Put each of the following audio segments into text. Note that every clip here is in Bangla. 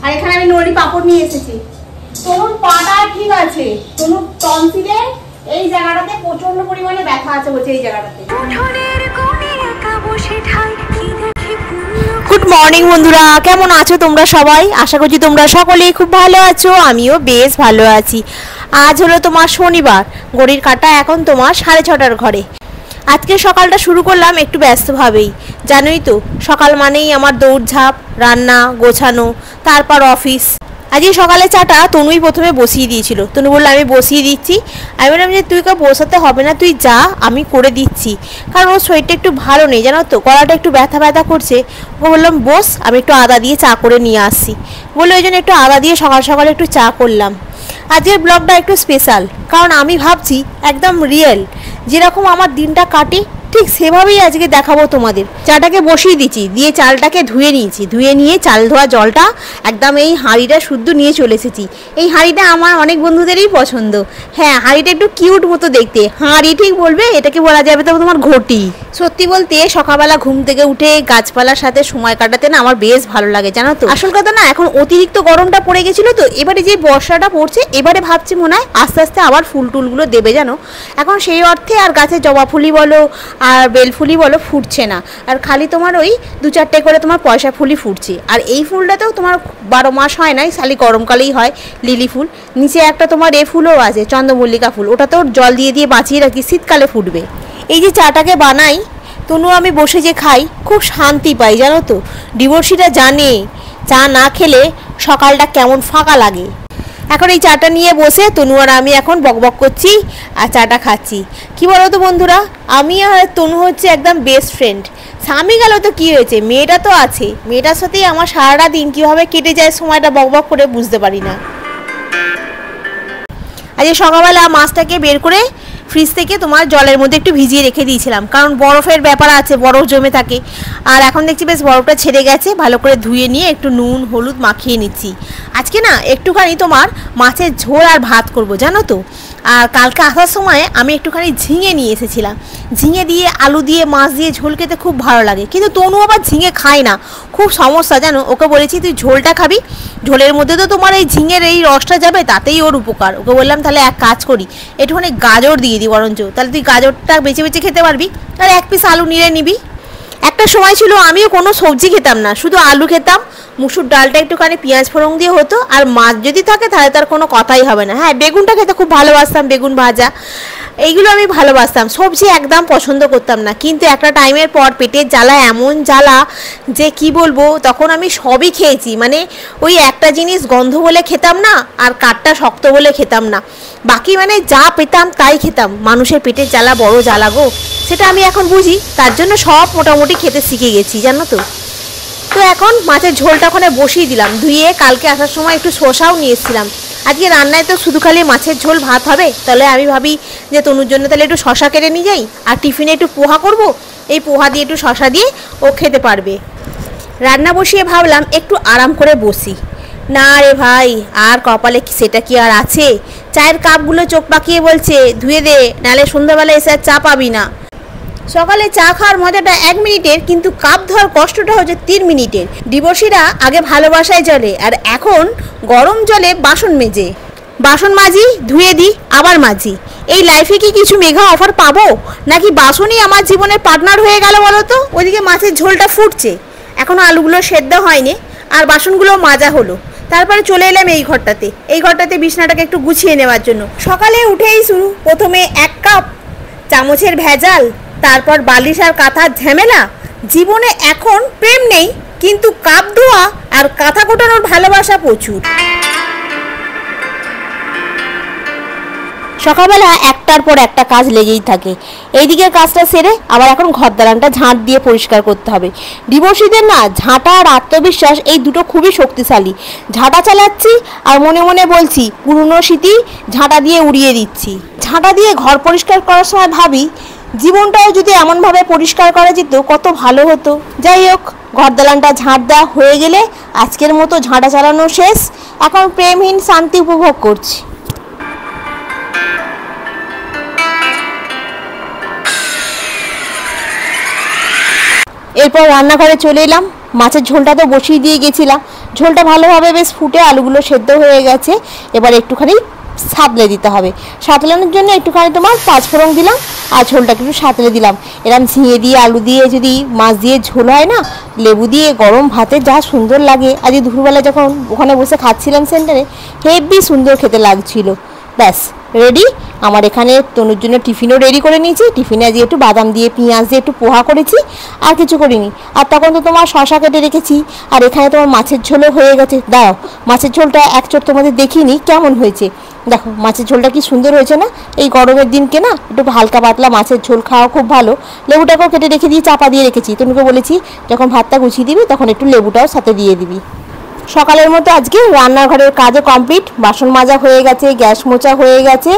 আর এখানে আমি নড়ি পাপড় নিয়ে এসেছি। তনুর পাটা ঠিক আছে, তনুর টনসিলে এই জায়গাটাতে প্রচন্ড পরিমাণে ব্যথা আছে বলছে এই জায়গাটাতে। গুড মর্নিং বন্ধুরা, কেমন আছো তোমরা সবাই? আশা করছি তোমরা সকলেই খুব ভালো আছো, আমিও বেশ ভালো আছি। আজ হলো তোমার শনিবার, ঘড়ির কাঁটা এখন তোমার 6:30টার ঘরে। আজকে সকালটা শুরু করলাম একটু ব্যস্তভাবেই, জানোই তো সকাল মানেই আমার দৌড়ঝাঁপ, রান্না গোছানো, তারপর অফিস। আজকে সকালে চাটা তনুই প্রথমে বসিয়ে দিয়েছিল। তনু বললো আমি বসিয়ে দিচ্ছি। আমি বললাম যে তুই কে বসাতে হবে না, তুই যা, আমি করে দিচ্ছি। কারণ ওর শরীরটা একটু ভালো নেই, জানো তো, গলাটা একটু ব্যথা ব্যথা করছে। ওকে বললাম বস, আমি একটু আদা দিয়ে চা করে নিয়ে আসছি। বলে ওই জন্য একটু আদা দিয়ে সকাল সকালে একটু চা করলাম। আজকের ব্লগটা একটু স্পেশাল, কারণ আমি ভাবছি একদম রিয়েল যেরকম আমার দিনটা কাটে ঠিক সেভাবেই আজকে দেখাবো তোমাদের। চাটাকে বসিয়ে দিচ্ছি, দিয়ে চালটাকে ধুয়ে নিয়েছি। ধুয়ে নিয়ে চাল ধোয়া জলটা একদম এই হাঁড়িটা শুদ্ধ নিয়ে চলে এসেছি। এই হাঁড়িটা আমার অনেক বন্ধুদেরই পছন্দ। হ্যাঁ, হাঁড়িটা একটু কিউট মতো দেখতে। হাঁড়ি ঠিক বলবে, এটাকে বলা যাবে তো তোমার ঘটি। সত্যি বলতে সকালবেলা ঘুম থেকে উঠে গাছপালার সাথে সময় কাটাতে না আমার বেশ ভালো লাগে, জানো তো। আসল কথা না, এখন অতিরিক্ত গরমটা পড়ে গেছিল তো, এবারে যে বর্ষাটা পড়ছে, এবারে ভাবছি মনে হয় আস্তে আস্তে আবার ফুল টুলগুলো দেবে, জানো। এখন সেই অর্থে আর গাছে জবা ফুলই বলো আর বেলফুলি বলো ফুটছে না, আর খালি তোমার ওই 2-4টে করে তোমার পয়সা ফুলই ফুটছে। আর এই ফুলটাতেও তোমার 12 মাস হয় নাই, খালি গরমকালেই হয় লিলি ফুল। নিচে একটা তোমার এ ফুলও আছে, চন্দ্রমল্লিকা ফুল, ওটাতেও জল দিয়ে দিয়ে বাঁচিয়ে রাখি, শীতকালে ফুটবে। এই যে চাটাকে বানাই, তনু আমি বসে যে খাই, খুব শান্তি পাই, জানো তো। ডিভোর্সিটা জানে চা না খেলে সকালটা কেমন ফাঁকা লাগে। এখন এই চাটা নিয়ে বসে তনু আর আমি এখন বকবক করছি আর চাটা খাচ্ছি। কি বলো তো বন্ধুরা, আমি আর তনু হচ্ছে একদম বেস্ট ফ্রেন্ড। স্বামী গেল তো কি হয়েছে, মেয়েটা তো আছে, মেয়েটার সাথেই আমার সারাটা দিন কীভাবে কেটে যায় সময়টা বকবক করে বুঝতে পারি না। আজকে সকালবেলা মাছটাকে বের করে ফ্রিজ থেকে তোমার জলের মধ্যে একটু ভিজিয়ে রেখে দিয়েছিলাম, কারণ বরফের ব্যাপার আছে, বরফ জমে থাকে। আর এখন দেখছি বেশ বরফটা ছেড়ে গেছে, ভালো করে ধুয়ে নিয়ে একটু নুন হলুদ মাখিয়ে নিচ্ছি। আজকে না একটুখানি তোমার মাছের ঝোল আর ভাত করব, জানো তো। আর কালকে আসার সময় আমি একটুখানি ঝিঙে নিয়ে এসেছিলাম। ঝিঙে দিয়ে আলু দিয়ে মাছ দিয়ে ঝোল খেতে খুব ভালো লাগে, কিন্তু তনু আবার ঝিঙে খায় না, খুব সমস্যা, জানো। ওকে বলেছি তুই ঝোলটা খাবি, ঝোলের মধ্যে তো তোমার এই ঝিঙের এই রসটা যাবে, তাতেই ওর উপকার। ওকে বললাম তাহলে এক কাজ করি, একটুখানি গাজর দিয়ে দিই বরঞ্চ, তাহলে তুই গাজরটা বেছে বেছে খেতে পারবি, আর 1 পিস আলু নিয়ে নিবি। একটা সময় ছিল আমিও কোনো সবজি খেতাম না, শুধু আলু খেতাম, মুসুর ডালটা একটুখানি পেঁয়াজ ফোড়ন দিয়ে হতো, আর মাছ যদি থাকে তাহলে তার কোনো কথাই হবে না। হ্যাঁ, বেগুনটা খেতে খুব ভালোবাসতাম, বেগুন ভাজা এইগুলো আমি ভালোবাসতাম, সবজি একদম পছন্দ করতাম না। কিন্তু একটা টাইমের পর পেটের জ্বালা এমন জ্বালা যে কি বলবো, তখন আমি সবই খেয়েছি। মানে ওই একটা জিনিস গন্ধ বলে খেতাম না, আর কাঠটা শক্ত বলে খেতাম না, বাকি মানে যা পেতাম তাই খেতাম। মানুষের পেটের জ্বালা বড় জ্বালা গো, সেটা আমি এখন বুঝি, তার জন্য সব মোটামুটি খেতে শিখে গেছি, জানো তো। তো এখন মাছের ঝোলটা ওখানে বসিয়ে দিলাম ধুয়ে। কালকে আসার সময় একটু শসাও নিয়ে এসেছিলাম। আজকে রান্নায় তো শুধু খালি মাছের ঝোল ভাত হবে, তাহলে আমি ভাবি যে তনুর জন্য তাহলে একটু শসা কেটে নিয়ে যাই, আর টিফিনে একটু পোহা করব, এই পোহা দিয়ে একটু শসা দিয়ে ও খেতে পারবে। রান্না বসিয়ে ভাবলাম একটু আরাম করে বসি। না রে ভাই, আর কপালে সেটা কি আর আছে। চায়ের কাপগুলো চোখ পাকিয়ে বলছে ধুয়ে দে, নাহলে সন্ধ্যাবেলা এসে আর চা পাবি না। সকালে চা খাওয়ার মজাটা 1 মিনিটের, কিন্তু কাপ ধোয়ার কষ্টটা হচ্ছে 3 মিনিটের। ডিভোর্সিরা আগে ভালোবাসায় জলে, আর এখন গরম জলে বাসন মেজে। বাসন মাজি, ধুয়ে দিই, আবার মাজি। এই লাইফে কি কিছু মেঘা অফার পাবো, নাকি বাসনই আমার জীবনের পার্টনার হয়ে গেল বলো তো। ওইদিকে মাছের ঝোলটা ফুটছে, এখনও আলুগুলো সেদ্ধ হয়নি, আর বাসনগুলো মাজা হলো। তারপরে চলে এলাম এই ঘরটাতে বিছনাটাকে একটু গুছিয়ে নেওয়ার জন্য। সকালে উঠেই শুরু, প্রথমে 1 কাপ, চামচের ভেজাল, তারপর বালিশ আর কাঁথার ঝামেলা। জীবনে এখন প্রেম নেই, কিন্তু কাপ ধোয়া আর কাঁথা কোটানোর ভালোবাসা প্রচুর। সকালবেলা একটার পর একটা কাজ লেগেই থাকে। এইদিকে কাজটা সেরে আবার এখন ঘর দালানটা ঝাঁট দিয়ে পরিষ্কার করতে হবে। ডিভোর্সিদের না ঝাঁটা আর আত্মবিশ্বাস এই দুটো খুবই শক্তিশালী। ঝাঁটা চালাচ্ছি আর মনে মনে বলছি পুরনো স্মৃতি ঝাঁটা দিয়ে উড়িয়ে দিচ্ছি। ঝাঁটা দিয়ে ঘর পরিষ্কার করার সময় ভাবি জীবনটাও যদি এমনভাবে পরিষ্কার করা যেত কত ভালো হতো। যাই হোক, ঘর দালানটা ঝাঁট দেওয়া হয়ে গেলে আজকের মতো ঝাঁটা চালানো শেষ। এখন প্রেমহীন শান্তি উপভোগ করছি। এরপর রান্নাঘরে চলে এলাম। মাছের ঝোলটা তো বসিয়ে দিয়ে গেছিলাম, ঝোলটা ভালোভাবে বেশ ফুটে আলুগুলো সেদ্ধ হয়ে গেছে। এবার একটুখানি সাঁতলে দিতে হবে, সাঁতলানোর জন্য একটুখানি তোমার পাঁচফোড়ন দিলাম আর ঝোলটাকে একটু সাঁতলে দিলাম। এরকম ঝিঙে দিয়ে আলু দিয়ে যদি মাছ দিয়ে ঝোল হয় না, লেবু দিয়ে গরম ভাতে যা সুন্দর লাগে। আজ দুপুরবেলা যখন ওখানে বসে খাচ্ছিলাম সেন্টারে, হেব্বি সুন্দর খেতে লাগছিল। ব্যাস রেডি। আমার এখানে তনুর জন্য টিফিনও রেডি করে নিয়েছি। টিফিনে আজকে একটু বাদাম দিয়ে পেঁয়াজ দিয়ে একটু পোহা করেছি, আর কিছু করিনি। আর তখন তো তোমার শশা কেটে রেখেছি, আর এখানে তোমার মাছের ঝোলও হয়ে গেছে। দাও মাছের ঝোলটা এক চোট তোমাদের দেখিনি কেমন হয়েছে। দেখো মাছের ঝোলটা কি সুন্দর হয়েছে না। এই গরমের দিনকে না একটু হালকা পাতলা মাছের ঝোল খাওয়া খুব ভালো। লেবুটাকেও কেটে রেখে দিয়ে চাপা দিয়ে রেখেছি। তনুকে বলেছি যখন ভাতটা গুছিয়ে দিবি তখন একটু লেবুটাও সাথে দিয়ে দিবি। সকালের মতো আজকে রান্নাঘরের কাজও কমপ্লিট, বাসন মাজা হয়ে গেছে, গ্যাস মোছা হয়ে গেছে,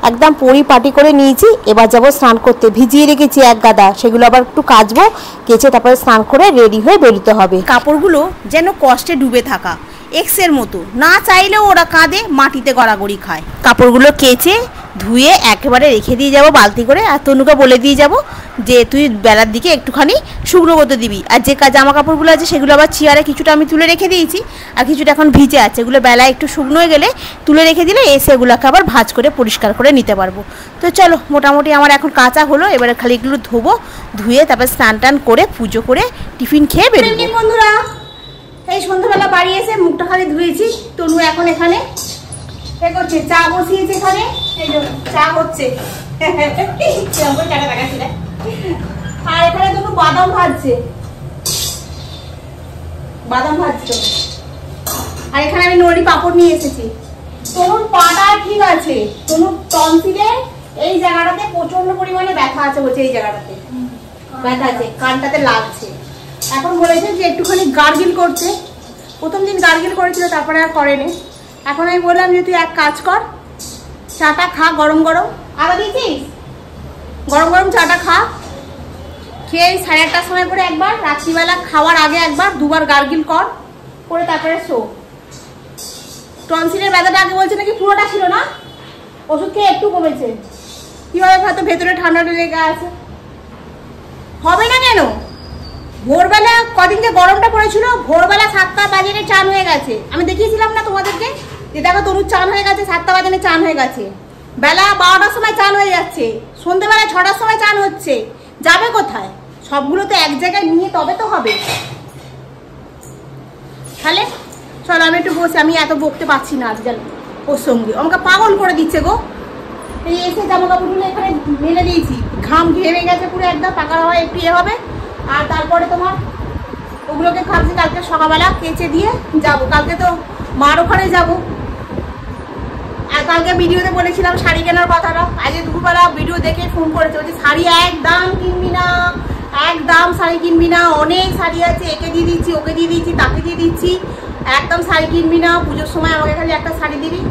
একদম পরিপাটি করে নিয়েছি। এবার যাবো স্নান করতে, ভিজিয়ে রেখেছি এক গাদা, সেগুলো আবার একটু কাচবো, কেচে তারপরে স্নান করে রেডি হয়ে বেরোতে হবে। কাপড়গুলো যেন কষ্টে ডুবে থাকা এক্সের মতো, না চাইলেও ওরা কাঁদে, মাটিতে গড়াগড়ি খায়। কাপড়গুলো কেচে ধুয়ে একেবারে রেখে দিয়ে যাব বালতি করে। আর তনুকে বলে দিয়ে যাব যে তুই বেলার দিকে একটুখানি শুকনো করতে দিবি। আর যে জামা কাপড়গুলো আছে সেগুলো আবার চেয়ারে কিছুটা আমি তুলে রেখে দিয়েছি, আর কিছুটা এখন ভিজে আছে। এগুলো বেলায় একটু শুকনো হয়ে গেলে তুলে রেখে দিলে এসে এগুলোকে আবার ভাঁজ করে পরিষ্কার করে নিতে পারবো। তো চলো মোটামুটি আমার এখন কাঁচা হলো, এবারে খালি এগুলো ধোবো, ধুয়ে তারপর স্নান টান করে পুজো করে টিফিন খেয়ে বেরোবো। বন্ধুরা এই সন্ধ্যাবেলা বাড়ি এসে মুখটা খালি ধুয়েছি। তনু এখন এখানে করছে, চা বসিয়েছে এখানে, এই চা হচ্ছে। আর এখানে তনু বাদাম ভাজছে, বাদাম ভাজছে। আর এখানে আমি নড়ি পাপড় নিয়ে এসেছি। তনুর পাটা ঠিক আছে, তনুর টনসিলে এই জায়গাটাতে প্রচন্ড পরিমাণে ব্যথা আছে বলছে, এই জায়গাটাতে ব্যথা আছে, কানটাতে লাগছে। এখন বলেছে যে একটুখানি গার্গিল করতে। প্রথম দিন গার্গিল করেছিল, তারপরে আর করেনি। এখন আমি বললাম যে তুই এক কাজ কর, চাটা খা গরম গরম, আদা দিয়েছিস, গরম গরম চাটা খা, খেয়ে 8:30টার সময় করে একবার, রাত্রিবেলা খাওয়ার আগে একবার, দুবার গার্গিল কর, করে তারপরে শো। টনসিলের ব্যথাটা আগে বলছে নাকি পুরোটা ছিল না, ওষুধ খেয়ে একটু কমেছে। কিভাবে হয়তো ভেতরে ঠান্ডাটা লেগে আছে, হবে না কেন? ভোরবেলা কদিন যে গরমটা পড়েছিল, ভোরবেলা 7টা বাজে চান হয়ে গেছে। আমি দেখিয়েছিলাম না তোমাদেরকে যে দেখো তনুর চান হয়ে গেছে, 7টা বাজে চান হয়ে গেছে। বেলা 12টার সময় চান হয়ে যাচ্ছে, সন্ধ্যেবেলা 6টার সময় চান হচ্ছে। যাবে কোথায়? সবগুলো তো এক জায়গায় নিয়ে তবে তো হবে। তাহলে চলো আমি একটু বসে, আমি এত বকতে পারছি না আজ, জানো ওর সঙ্গে আমাকে পাগল করে দিচ্ছে গো। এই এসে জামা কাপড়গুলো এখানে মেলে দিয়েছি, ঘাম ঘেমে গেছে পুরো একদম, পাকা হওয়া একটু ইয়ে হবে। আর তারপরে তোমার ওগুলোকে ভাবছি কালকে সকালবেলা কেচে দিয়ে যাব। কালকে তো মার ওখানে যাবো। আর কালকে ভিডিওতে বলেছিলাম শাড়ি কেনার কথাটা, আজকে দুপুরবেলা ভিডিও দেখে ফোন করেছে, বলছে শাড়ি একদম কিনবি না, একদম শাড়ি কিনবি না, অনেক শাড়ি আছে, একে দিয়ে দিচ্ছি, ওকে দিয়ে দিচ্ছি, তাকে দিয়ে দিচ্ছি, একদম শাড়ি কিনবি না, পুজোর সময় আমাকে খালি একটা শাড়ি দিবি।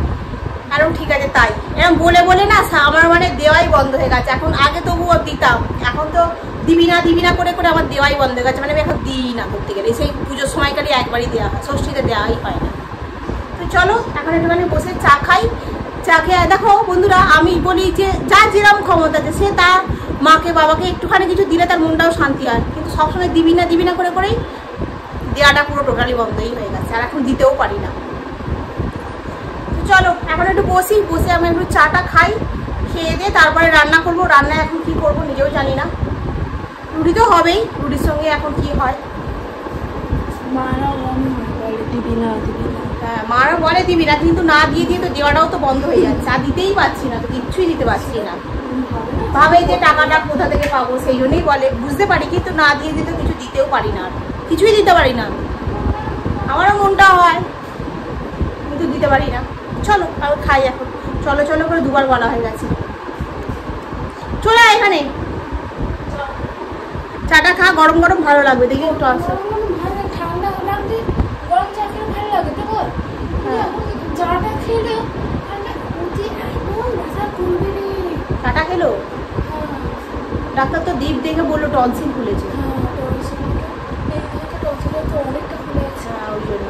কারণ ঠিক আছে তাই, এরকম বলে বলে না আমার মানে দেওয়াই বন্ধ হয়ে গেছে এখন। আগে তবুও দিতাম, এখন তো দিবি না করে করে আমার দেওয়াই বন্ধ হয়ে গেছে। মানে আমি এখন দিই না করতে গেলে, সেই পুজোর সময়কারই একবারই দেওয়া হয়, ষষ্ঠীতে দেওয়াই হয় না। তো চলো এখন একটুখানি বসে চা খাই। চা খেয়ে দেখো বন্ধুরা, আমি বলি যে যার যেরকম ক্ষমতা আছে সে তার মাকে বাবাকে একটুখানি কিছু দিলে তার মনটাও শান্তি হয়, কিন্তু সবসময় দিবি না করে করেই দেওয়াটা পুরো টোটালি বন্ধই হয়ে গেছে, আর এখন দিতেও পারি না। চলো এখন একটু বসে আমি একটু চাটা খাই, খেয়ে দিয়ে তারপরে রান্না করবো। রান্না এখন কি করবো নিজেও জানি না, রুটি তো হবেই, রুটির সঙ্গে এখন কি হয়। হ্যাঁ মারা বলে দিবি না, কিন্তু না দিয়ে দিয়ে তো দেওয়াটাও তো বন্ধ হয়ে যাচ্ছে, আর দিতেই পারছি না, তো কিচ্ছুই দিতে পারছি না। ভাবে যে টাকাটা কোথা থেকে পাবো, সেই জন্যই বলে, বুঝতে পারি, কিন্তু না দিয়ে দিয়ে তো কিছু দিতেও পারি না, কিছুই দিতে পারি না। আমারও মনটা হয় কিন্তু দিতে পারি না। চলো আমি খাই এখন, চলো করে দুবার বলা হয়ে গেছে। চলে আয় এখানে, চাটা খা, গরম গরম ভালো লাগবে, দেখি একটু আসো। চাটা খেলো, ডাক্তার তো দীপ দেখে বললো টনসিল খুলেছে। ওই জন্য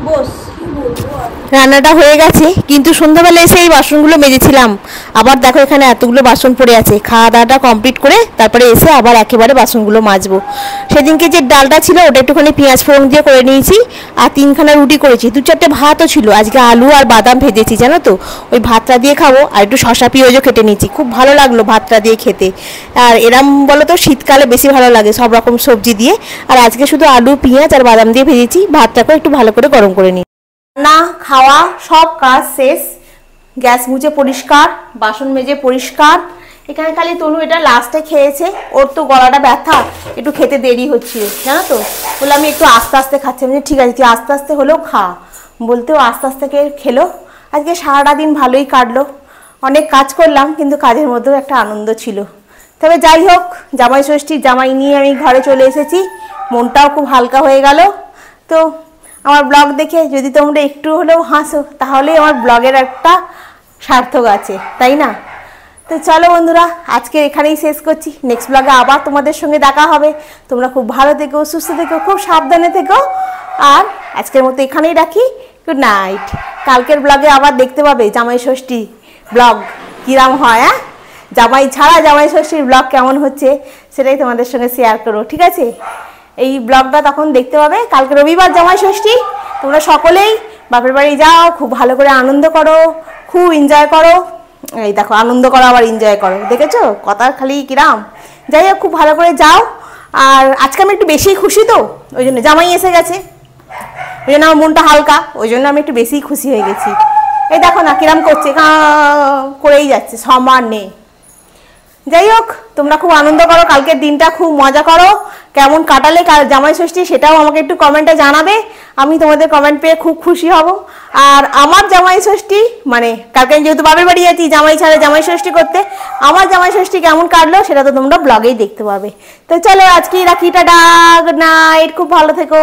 বস রান্নাটা হয়ে গেছে, কিন্তু সন্ধ্যাবেলা এসে এই বাসনগুলো মেজেছিলাম। আবার দেখো এখানে এতগুলো বাসন পড়ে আছে। খাওয়া দাওয়াটা কমপ্লিট করে তারপরে এসে আবার একেবারে বাসনগুলো মাজবো। সেদিনকে যে ডালটা ছিল ওটা একটুখানি পেঁয়াজ ফোড়ন দিয়ে করে নিয়েছি, আর 3খানা রুটি করেছি, 2-4টে ভাতও ছিল। আজকে আলু আর বাদাম ভেজেছি জানো তো, ওই ভাতটা দিয়ে খাবো। আর একটু শশা পেঁয়াজও কেটে নিয়েছি, খুব ভালো লাগলো ভাতটা দিয়ে খেতে। আর এরম বলো তো শীতকালে বেশি ভালো লাগে সব রকম সবজি দিয়ে। আর আজকে শুধু আলু পেঁয়াজ আর বাদাম দিয়ে ভেজেছি। ভাতটাকে একটু ভালো করে গরম করে নিই। রান্না খাওয়া সব কাজ শেষ, গ্যাস মুছে পরিষ্কার, বাসন মেজে পরিষ্কার। এখানে খালি তনু এটা লাস্টে খেয়েছে, ওর তো গলাটা ব্যথা, একটু খেতে দেরি হচ্ছিল জানো তো। বলে আমি একটু আস্তে আস্তে খাচ্ছি। আমি ঠিক আছে তুই আস্তে আস্তে হলেও খা, বলতেও আস্তে আস্তে খেলো। আজকে সারাটা দিন ভালোই কাটলো, অনেক কাজ করলাম, কিন্তু কাজের মধ্যেও একটা আনন্দ ছিল। তবে যাই হোক, জামাই ষষ্ঠী জামাই নিয়ে আমি ঘরে চলে এসেছি, মনটাও খুব হালকা হয়ে গেল। তো আমার ব্লগ দেখে যদি তোমরা একটু হলেও হাসো, তাহলেই আমার ব্লগের একটা সার্থক আছে, তাই না? তো চলো বন্ধুরা, আজকে এখানেই শেষ করছি। নেক্সট ব্লগে আবার তোমাদের সঙ্গে দেখা হবে। তোমরা খুব ভালো থেকো, সুস্থ থেকো, খুব সাবধানে থেকো। আর আজকের মতো এখানেই রাখি, গুড নাইট। কালকের ব্লগে আবার দেখতে পাবে জামাই ষষ্ঠী ব্লগ কিরাম হয়। হ্যাঁ, জামাই ছাড়া জামাই ষষ্ঠীর ব্লগ কেমন হচ্ছে সেটাই তোমাদের সঙ্গে শেয়ার করো, ঠিক আছে? এই ব্লগটা তখন দেখতে পাবে। কালকে রবিবার জামাই ষষ্ঠী, তোমরা সকলেই বাপের বাড়ি যাও, খুব ভালো করে আনন্দ করো, খুব এনজয় করো। এই দেখো, আনন্দ করো আবার এনজয় করো, দেখেছো কথা খালি কিরাম। যাই হোক, খুব ভালো করে যাও। আর আজকে আমি একটু বেশি খুশি, তো ওই জন্য জামাই এসে গেছে, ওই জন্য আমার মনটা হালকা, ওই জন্য আমি একটু বেশি খুশি হয়ে গেছি। এই দেখো না কিরাম করছে, করেই যাচ্ছে, সমান নেই। যাই হোক, তোমরা খুব আনন্দ করো, কালকের দিনটা খুব মজা করো। কেমন কাটালে জামাই ষষ্ঠী সেটাও আমাকে একটু কমেন্টে জানাবে, আমি তোমাদের কমেন্ট পেয়ে খুব খুশি হব। আর আমার জামাই ষষ্ঠী মানে কালকে যেহেতু বাপের বাড়ি যাচ্ছি জামাই ছাড়া জামাই ষষ্ঠী করতে, আমার জামাই ষষ্ঠী কেমন কাটলো সেটা তো তোমরা ব্লগেই দেখতে পাবে। তো চলো আজকেই রাখি, টাটা, গুড নাইট, খুব ভালো থেকো।